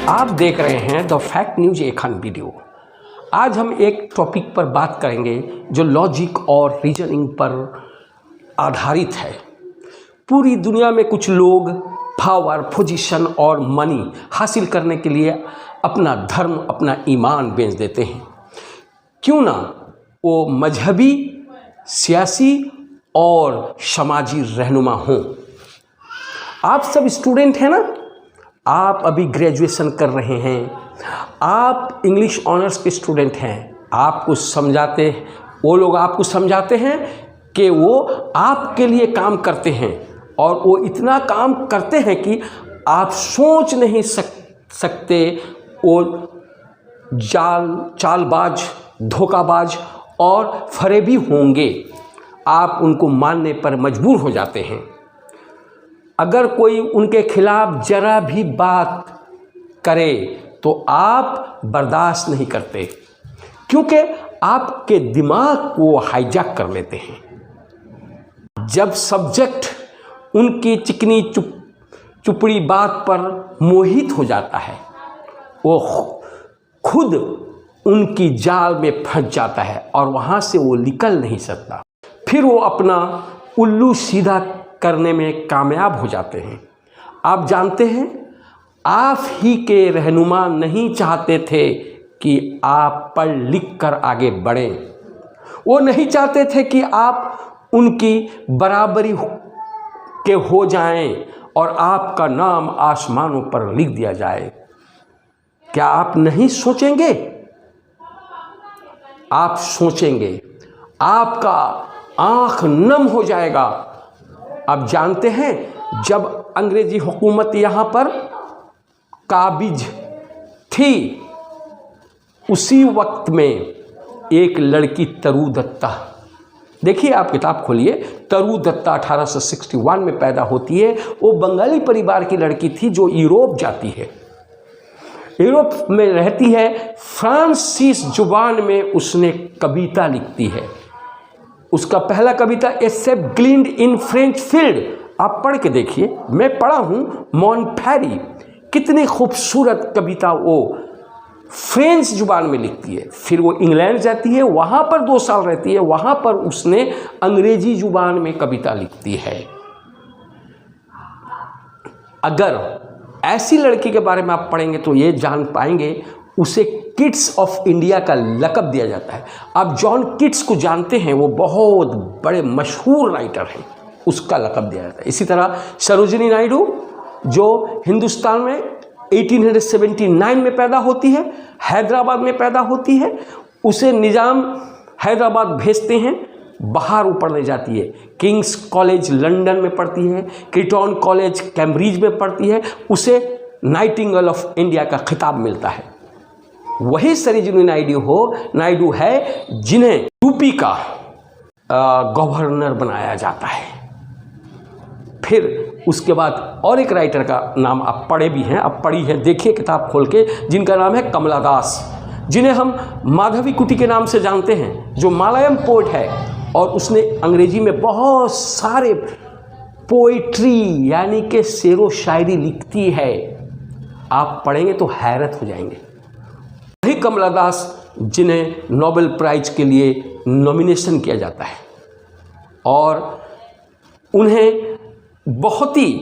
आप देख रहे हैं द फैक्ट न्यूज एखान वीडियो। आज हम एक टॉपिक पर बात करेंगे जो लॉजिक और रीजनिंग पर आधारित है। पूरी दुनिया में कुछ लोग पावर, पोजीशन और मनी हासिल करने के लिए अपना धर्म, अपना ईमान बेच देते हैं। क्यों ना वो मजहबी, सियासी और समाजी रहनुमा हों। आप सब स्टूडेंट हैं ना, आप अभी ग्रेजुएशन कर रहे हैं, आप इंग्लिश ऑनर्स के स्टूडेंट हैं। आपको समझाते, वो लोग आपको समझाते हैं कि वो आपके लिए काम करते हैं और वो इतना काम करते हैं कि आप सोच नहीं सकते। वो चालबाज, धोखाबाज और फरेबी होंगे। आप उनको मानने पर मजबूर हो जाते हैं। अगर कोई उनके खिलाफ जरा भी बात करे तो आप बर्दाश्त नहीं करते, क्योंकि आपके दिमाग को हाईजैक कर लेते हैं। जब सब्जेक्ट उनकी चिकनी चुपड़ी बात पर मोहित हो जाता है, वो खुद उनकी जाल में फंस जाता है और वहाँ से वो निकल नहीं सकता। फिर वो अपना उल्लू सीधा करने में कामयाब हो जाते हैं। आप जानते हैं, आप ही के रहनुमा नहीं चाहते थे कि आप पढ़ लिख कर आगे बढ़ें। वो नहीं चाहते थे कि आप उनकी बराबरी के हो जाएं और आपका नाम आसमानों पर लिख दिया जाए। क्या आप नहीं सोचेंगे? आप सोचेंगे, आपका आंख नम हो जाएगा। आप जानते हैं, जब अंग्रेजी हुकूमत यहाँ पर काबिज थी, उसी वक्त में एक लड़की तरु दत्ता, देखिए आप किताब खोलिए, तरु दत्ता 1861 में पैदा होती है। वो बंगाली परिवार की लड़की थी जो यूरोप जाती है, यूरोप में रहती है। फ्रांसीस जुबान में उसने कविता लिखती है। उसका पहला कविता ए सेप ग्लिंड इन फ्रेंच फील्ड, आप पढ़ के देखिए, मैं पढ़ा हूँ मॉन्टफेरी। कितनी खूबसूरत कविता वो फ्रेंच जुबान में लिखती है। फिर वो इंग्लैंड जाती है, वहाँ पर 2 साल रहती है, वहाँ पर उसने अंग्रेजी जुबान में कविता लिखती है। अगर ऐसी लड़की के बारे में आप पढ़ेंगे तो ये जान पाएंगे, उसे किड्स ऑफ इंडिया का लक़ब दिया जाता है। आप जॉन किट्स को जानते हैं, वो बहुत बड़े मशहूर राइटर हैं, उसका लक़ब दिया जाता है। इसी तरह सरोजिनी नायडू जो हिंदुस्तान में 1879 में पैदा होती है, हैदराबाद में पैदा होती है। उसे निज़ाम हैदराबाद भेजते हैं, बाहर ऊपर ले जाती है। किंग्स कॉलेज लंदन में पढ़ती है, क्रिटॉन कॉलेज कैम्ब्रिज में पढ़ती है। उसे नाइटिंगेल ऑफ इंडिया का खिताब मिलता है। वही सरोजिनी नायडू है जिन्हें यूपी का गवर्नर बनाया जाता है। फिर उसके बाद और एक राइटर का नाम आप पढ़े भी हैं, आप पढ़ी है, देखिए किताब खोल के, जिनका नाम है कमला दास, जिन्हें हम माधवी कुटी के नाम से जानते हैं, जो मलयालम पोएट है। और उसने अंग्रेजी में बहुत सारे पोइट्री यानी कि शेरो शायरी लिखती है। आप पढ़ेंगे तो हैरत हो जाएंगे। वही कमला दास जिन्हें नोबेल प्राइज के लिए नॉमिनेशन किया जाता है और उन्हें बहुत ही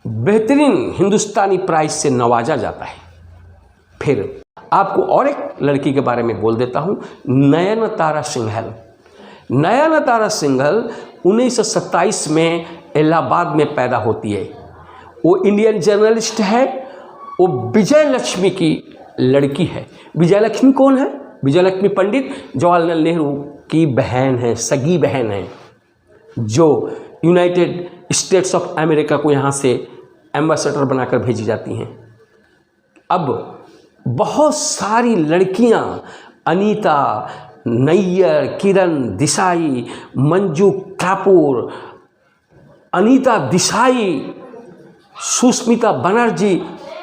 बेहतरीन हिंदुस्तानी प्राइज से नवाजा जाता है। फिर आपको और एक लड़की के बारे में बोल देता हूँ, नयनतारा सिंघल। नयनतारा सिंघल 1927 में इलाहाबाद में पैदा होती है। वो इंडियन जर्नलिस्ट है। वो विजय लक्ष्मी की लड़की है। विजय लक्ष्मी कौन है? विजय लक्ष्मी पंडित जवाहरलाल नेहरू की बहन है, सगी बहन है, जो यूनाइटेड स्टेट्स ऑफ अमेरिका को यहाँ से एम्बेसडर बनाकर भेजी जाती हैं। अब बहुत सारी लड़कियाँ, अनीता नैयर, किरण देसाई, मंजू कपूर, अनीता देसाई, सुष्मिता बनर्जी,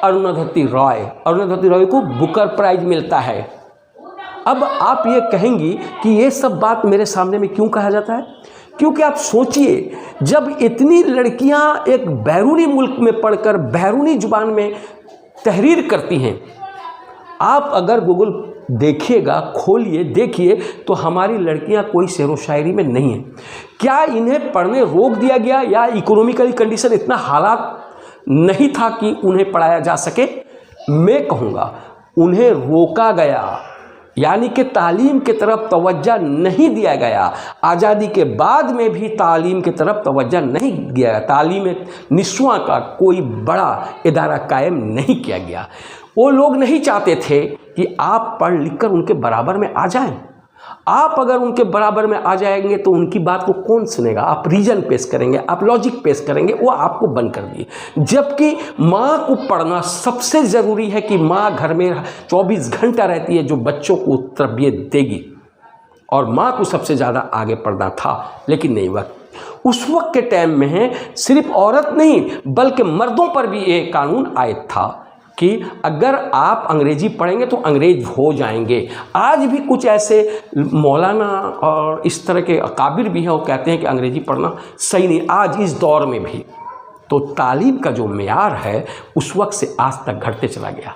अरुंधति रॉय को बुकर प्राइज मिलता है। अब आप ये कहेंगी कि ये सब बात मेरे सामने में क्यों कहा जाता है? क्योंकि आप सोचिए, जब इतनी लड़कियां एक बैरूनी मुल्क में पढ़कर बैरूनी जुबान में तहरीर करती हैं। आप अगर गूगल देखिएगा, खोलिए, देखिए तो हमारी लड़कियां कोई शेर व शायरी में नहीं है। क्या इन्हें पढ़ने रोक दिया गया या इकोनॉमिकली कंडीशन इतना हालात नहीं था कि उन्हें पढ़ाया जा सके? मैं कहूँगा उन्हें रोका गया, यानी कि तालीम की तरफ तवज्जो नहीं दिया गया। आज़ादी के बाद में भी तालीम की तरफ तवज्जो नहीं दिया गया। तालीम निस्वां का कोई बड़ा इदारा कायम नहीं किया गया। वो लोग नहीं चाहते थे कि आप पढ़ लिख कर उनके बराबर में आ जाएं। आप अगर उनके बराबर में आ जाएंगे तो उनकी बात को कौन सुनेगा? आप रीजन पेश करेंगे, आप लॉजिक पेश करेंगे, वो आपको बंद कर दिए। जबकि माँ को पढ़ना सबसे ज़रूरी है कि माँ घर में 24 घंटा रहती है जो बच्चों को तरबियत देगी, और माँ को सबसे ज़्यादा आगे पढ़ना था, लेकिन नहीं हुआ। उस वक्त के टाइम में है सिर्फ औरत नहीं बल्कि मर्दों पर भी ये कानून आयत था कि अगर आप अंग्रेजी पढ़ेंगे तो अंग्रेज हो जाएंगे। आज भी कुछ ऐसे मौलाना और इस तरह के अकाबिर भी हैं, वो कहते हैं कि अंग्रेजी पढ़ना सही नहीं, आज इस दौर में भी। तो तालीम का जो मेयार है उस वक्त से आज तक घटते चला गया।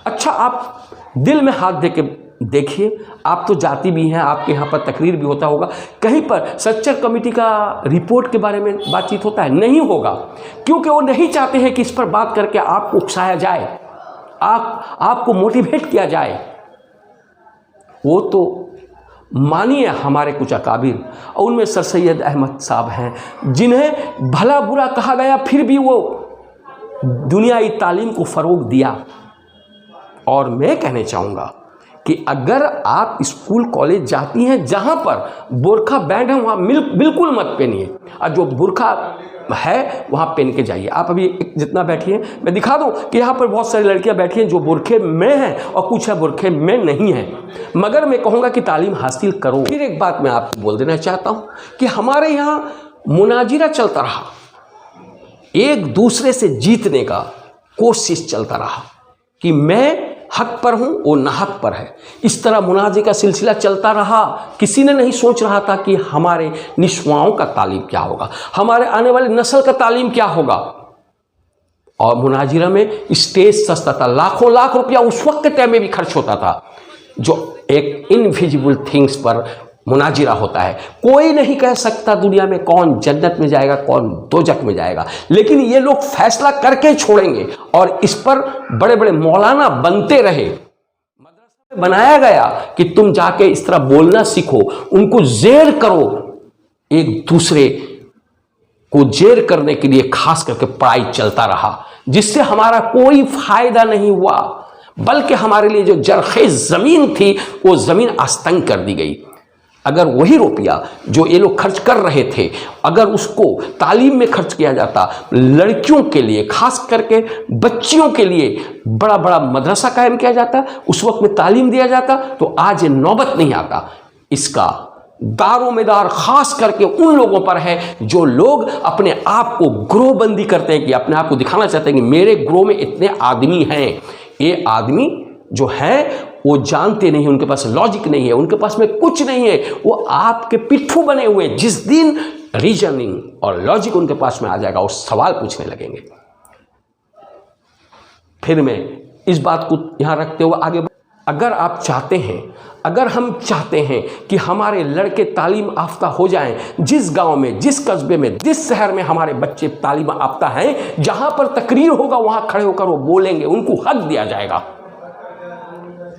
अच्छा, आप दिल में हाथ दे के देखिए, आप तो जाति भी हैं, आपके यहाँ पर तकरीर भी होता होगा, कहीं पर सच्चर कमेटी का रिपोर्ट के बारे में बातचीत होता है? नहीं होगा, क्योंकि वो नहीं चाहते हैं कि इस पर बात करके आपको उकसाया जाए, आपको मोटिवेट किया जाए। वो तो मानिए हमारे कुछ अकाबिर, और उनमें सर सैयद अहमद साहब हैं जिन्हें भला बुरा कहा गया, फिर भी वो दुनियाई तालीम को फ़रोग दिया। और मैं कहना चाहूँगा कि अगर आप स्कूल कॉलेज जाती हैं जहाँ पर बुर्खा बैंड है, वहाँ बिल्कुल मत पहनिए, और जो बुर्खा है वहाँ पहन के जाइए। आप अभी जितना बैठिए, मैं दिखा दूँ कि यहाँ पर बहुत सारी लड़कियाँ बैठी हैं जो बुरखे में हैं और कुछ है बुरखे में नहीं हैं, मगर मैं कहूँगा कि तालीम हासिल करो। फिर एक बात मैं आपको बोल देना चाहता हूँ कि हमारे यहाँ मुनाजिरा चलता रहा, एक दूसरे से जीतने का कोशिश चलता रहा कि मैं हक पर हूँ, वो नाहक पर है। इस तरह मुनाजे का सिलसिला चलता रहा। किसी ने नहीं सोच रहा था कि हमारे निस्वाओं का तालीम क्या होगा, हमारे आने वाले नस्ल का तालीम क्या होगा। और मुनाजिरा में स्टेज सस्ता था, लाखों लाख रुपया उस वक्त के टाइम में भी खर्च होता था। जो एक इनविजिबल थिंग्स पर मुनाजिरा होता है, कोई नहीं कह सकता दुनिया में कौन जन्नत में जाएगा कौन दोजख में जाएगा, लेकिन ये लोग फैसला करके छोड़ेंगे। और इस पर बड़े बड़े मौलाना बनते रहे। मदरसा में बनाया गया कि तुम जाके इस तरह बोलना सीखो, उनको जेर करो। एक दूसरे को जेर करने के लिए खास करके पढ़ाई चलता रहा, जिससे हमारा कोई फायदा नहीं हुआ, बल्कि हमारे लिए जो जरखे जमीन थी वो जमीन आस्तंग कर दी गई। अगर वही रुपया जो ये लोग खर्च कर रहे थे, अगर उसको तालीम में खर्च किया जाता, लड़कियों के लिए खास करके बच्चियों के लिए बड़ा बड़ा मदरसा कायम किया जाता, उस वक्त में तालीम दिया जाता, तो आज ये नौबत नहीं आता। इसका दारोमदार खास करके उन लोगों पर है जो लोग अपने आप को ग्रोहबंदी करते हैं, कि अपने आप को दिखाना चाहते हैं कि मेरे ग्रोह में इतने आदमी हैं। ये आदमी जो है वो जानते नहीं, उनके पास लॉजिक नहीं है, उनके पास में कुछ नहीं है, वो आपके पिट्ठू बने हुए। जिस दिन रीजनिंग और लॉजिक उनके पास में आ जाएगा, वो सवाल पूछने लगेंगे। फिर मैं इस बात को यहाँ रखते हुए आगे, अगर आप चाहते हैं, अगर हम चाहते हैं कि हमारे लड़के तालीम याफ्ता हो जाएं, जिस गांव में, जिस कस्बे में, जिस शहर में हमारे बच्चे तालीम याफ्ता हैं, जहां पर तकरीर होगा वहां खड़े होकर वो बोलेंगे, उनको हक दिया जाएगा।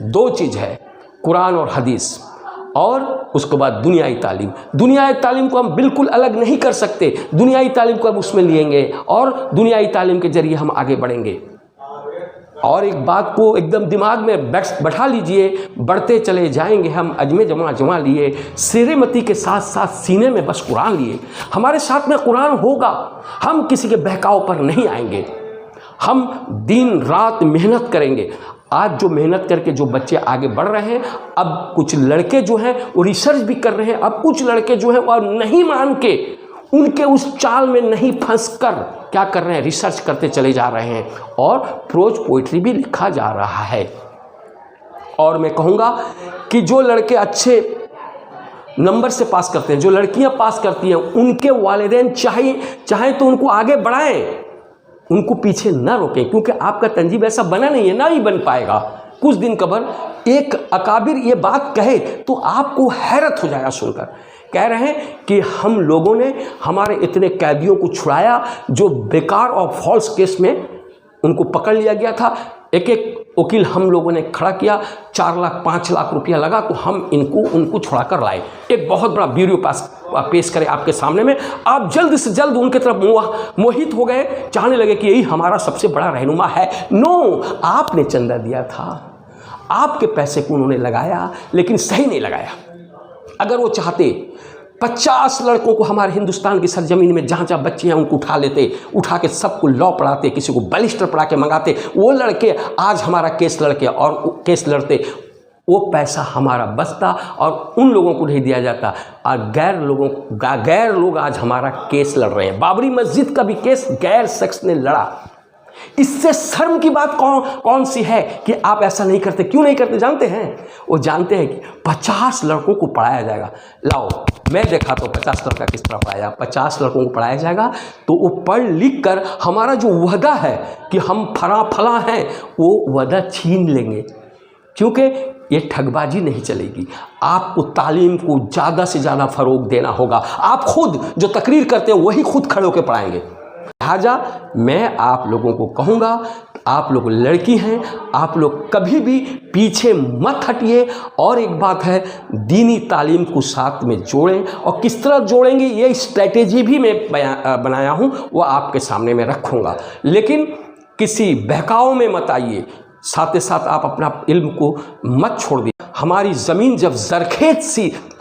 दो चीज़ है, कुरान और हदीस, और उसके बाद दुनियाई तालीम। दुनियाई तालीम को हम बिल्कुल अलग नहीं कर सकते, दुनियाई तालीम को हम उसमें लेंगे और दुनियाई तालीम के जरिए हम आगे बढ़ेंगे। और एक बात को एकदम दिमाग में बैठा लीजिए, बढ़ते चले जाएंगे हम अजमे जमा लिए, सिरेमती के साथ साथ सीने में बस कुरान लिए। हमारे साथ में कुरान होगा, हम किसी के बहकाव पर नहीं आएंगे, हम दिन रात मेहनत करेंगे। आज जो मेहनत करके जो बच्चे आगे बढ़ रहे हैं, अब कुछ लड़के जो हैं वो रिसर्च भी कर रहे हैं, अब कुछ लड़के जो हैं वो नहीं मान के, उनके उस चाल में नहीं फंसकर क्या कर रहे हैं, रिसर्च करते चले जा रहे हैं, और प्रोज पोइट्री भी लिखा जा रहा है। और मैं कहूँगा कि जो लड़के अच्छे नंबर से पास करते हैं, जो लड़कियाँ पास करती हैं, उनके वालिदैन चाहे तो उनको आगे बढ़ाएं, उनको पीछे ना रोकें, क्योंकि आपका तंजीब ऐसा बना नहीं है, ना ही बन पाएगा। कुछ दिन कबर एक अकाबिर ये बात कहे तो आपको हैरत हो जाएगा सुनकर। कह रहे हैं कि हम लोगों ने हमारे इतने कैदियों को छुड़ाया जो बेकार और फॉल्स केस में उनको पकड़ लिया गया था। एक एक वकील हम लोगों ने खड़ा किया, 4 लाख 5 लाख रुपया लगा तो हम उनको छुड़ा कर लाए। एक बहुत बड़ा वीडियो पेश करें आपके सामने में। आप जल्द से जल्द उनके तरफ मोहित हो गए, चाहने लगे कि यही हमारा सबसे बड़ा रहनुमा है। नो, आपने चंदा दिया था, आपके पैसे को उन्होंने लगाया, लेकिन सही नहीं लगाया। अगर वो चाहते 50 लड़कों को हमारे हिंदुस्तान की सरजमीन में जहाँ जहाँ बच्चे हैं उनको उठा लेते, उठा के सबको लॉ पढ़ाते, किसी को बैरिस्टर पढ़ा के मंगाते, वो लड़के आज हमारा केस लड़के और केस लड़ते, वो पैसा हमारा बचता और उन लोगों को नहीं दिया जाता। और गैर लोग आज हमारा केस लड़ रहे हैं। बाबरी मस्जिद का भी केस गैर शख्स ने लड़ा। इससे शर्म की बात कौन सी है कि आप ऐसा नहीं करते? क्यों नहीं करते जानते हैं? वो जानते हैं कि 50 लड़कों को पढ़ाया जाएगा। लाओ मैं देखा तो 50 लड़का किस तरह पढ़ाया। 50 लड़कों को पढ़ाया जाएगा तो वो पढ़ लिख कर हमारा जो वादा है कि हम फला हैं, वो वादा छीन लेंगे, क्योंकि ये ठगबाजी नहीं चलेगी। आपको तालीम को ज़्यादा से ज़्यादा फ़रोग देना होगा। आप खुद जो तकरीर करते हैं वही खुद खड़े होकर पढ़ाएंगे। लिहाजा मैं आप लोगों को कहूँगा, आप लोग लड़की हैं, आप लोग कभी भी पीछे मत हटिए। और एक बात है, दीनी तालीम को साथ में जोड़ें, और किस तरह जोड़ेंगे ये स्ट्रैटेजी भी मैं बनाया हूँ, वो आपके सामने मैं रखूँगा। लेकिन किसी बहकाव में मत आइए, साथ ही साथ आप अपना इल्म को मत छोड़ दीजिए। हमारी ज़मीन जब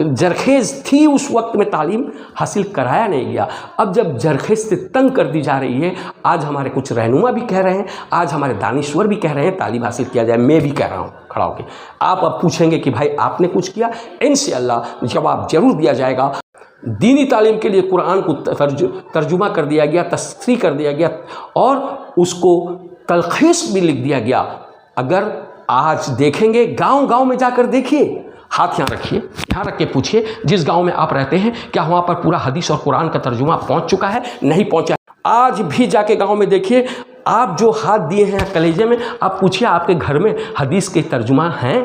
जरखेज़ थी उस वक्त में तालीम हासिल कराया नहीं गया। अब जब जरखेज़ से तंग कर दी जा रही है, आज हमारे कुछ रहनुमा भी कह रहे हैं, आज हमारे दानिश्वर भी कह रहे हैं तालीम हासिल किया जाए। मैं भी कह रहा हूँ खड़ा होकर। आप अब पूछेंगे कि भाई आपने कुछ किया? इंशाअल्लाह जवाब जरूर दिया जाएगा। दीनी तालीम के लिए कुरान को तर्जुमा कर दिया गया, तस्रीह कर दिया गया और उसको तलखीस भी लिख दिया गया। अगर आज देखेंगे, गांव-गांव में जाकर देखिए, हाथ यहाँ रखिए, यहाँ रख के पूछिए जिस गांव में आप रहते हैं क्या वहाँ पर पूरा हदीस और कुरान का तर्जुमा पहुँच चुका है? नहीं पहुँचा। आज भी जाके गांव में देखिए, आप जो हाथ दिए हैं कलेजे में, आप पूछिए आपके घर में हदीस के तर्जुमा हैं,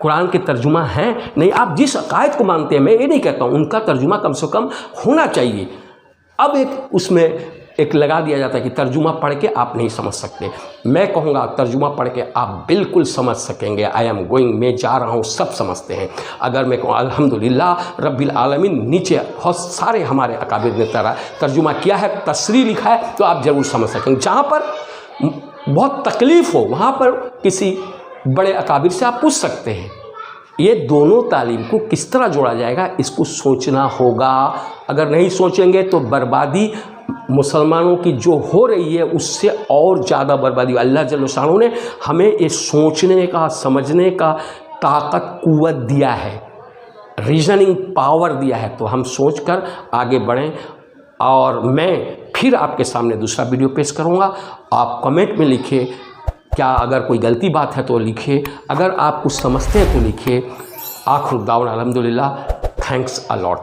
कुरान के तर्जुमा हैं? नहीं। आप जिस अकायद को मानते हैं, मैं ये नहीं कहता हूँ, उनका तर्जुमा कम से कम होना चाहिए। अब उसमें एक लगा दिया जाता है कि तर्जुमा पढ़ के आप नहीं समझ सकते। मैं कहूँगा तर्जुमा पढ़ के आप बिल्कुल समझ सकेंगे। आई एम गोइंग, मैं जा रहा हूँ, सब समझते हैं। अगर मैं कहूँ अल्हम्दुलिल्लाह रब्बिल आलमीन, नीचे बहुत सारे हमारे अकाबिर ने तर्जुमा किया है, तस्रीह लिखा है, तो आप ज़रूर समझ सकेंगे। जहाँ पर बहुत तकलीफ़ हो वहाँ पर किसी बड़े अकाबिर से आप पूछ सकते हैं। ये दोनों तालीम को किस तरह जोड़ा जाएगा, इसको सोचना होगा। अगर नहीं सोचेंगे तो बर्बादी मुसलमानों की जो हो रही है उससे और ज़्यादा बर्बादी। अल्लाह जल्ल शानो ने हमें ये सोचने का, समझने का ताकत, कुव्वत दिया है, रीजनिंग पावर दिया है, तो हम सोचकर आगे बढ़ें। और मैं फिर आपके सामने दूसरा वीडियो पेश करूँगा। आप कमेंट में लिखिए, क्या अगर कोई गलती बात है तो लिखिए, अगर आप कुछ समझते हैं तो लिखिए। आखिर दावन अल्हम्दुलिल्लाह, थैंक्स अ लॉट।